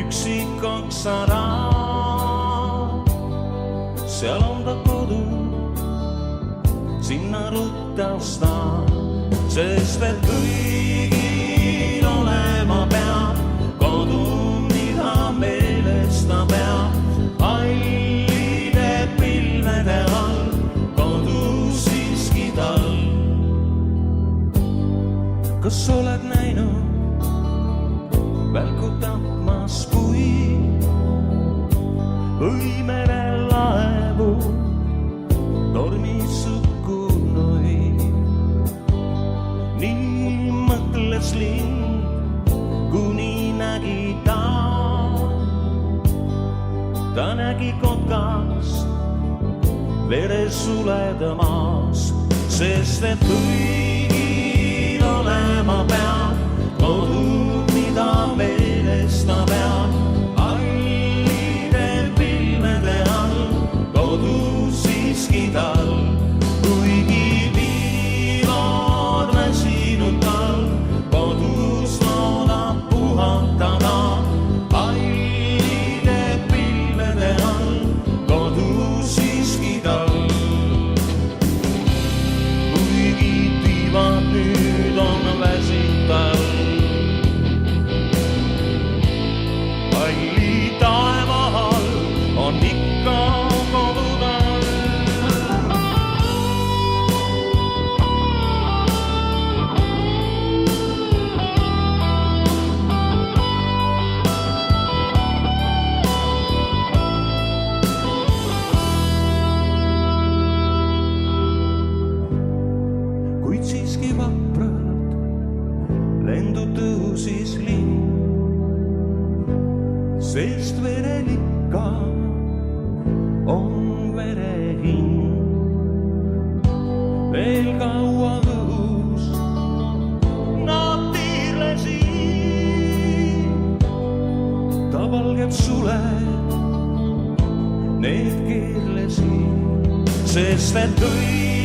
üksik oksara. Seal on ta kodu, sinna ruttas ta, sest et kõigil olema peab kodu, mida meeles ta peab. Hallide pilvede all kodu siiski tal. Kas oled näinud välku tapmas puid või merel laevu tormis hukkunuid? Nii mõtles lind, kuni nägi ta nägi kotkast veres suledamas, sest et kõigil olema peab kodu, mida meeles ta peab. Hallide pilvede all kodu siiski tal, kuigi piivad väsinud tal, kodus loodab puhatada. Hallide pilvede all kodu siiski tal, kuigi tiivad nüüd on väsinud tal. Halli taeva all on ikka kodu tal. Kuid siiski vapralt lendu tõusis lind, sest verel ikka on vere hind. Veel kaua õhus nad tiirlesid, ta valged suled need keerlesid, sest et kõik